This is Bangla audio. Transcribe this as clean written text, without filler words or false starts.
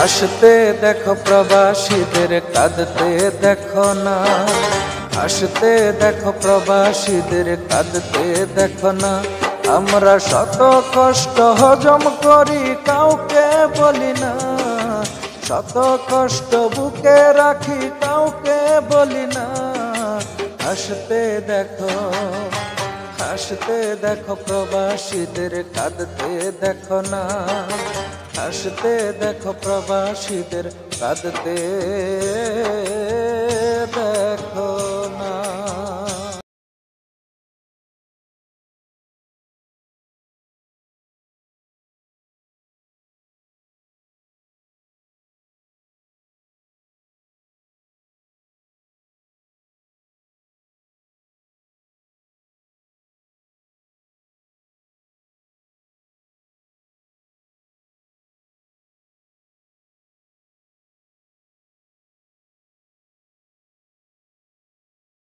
আসতে দেখো প্রবাসীদের, কাঁদতে দেখো না। আসতে দেখো প্রবাসীদের, কাঁদতে দেখো না। আমরা শত কষ্ট হজম করি, কাউকে বলি না। শত কষ্ট বুকে রাখি, কাউকে বলি না। আসতে দেখো, আসতে দেখো প্রবাসীদের, কাঁদতে দেখো না। আসতে দেখো প্রবাসীদের, কাঁদতে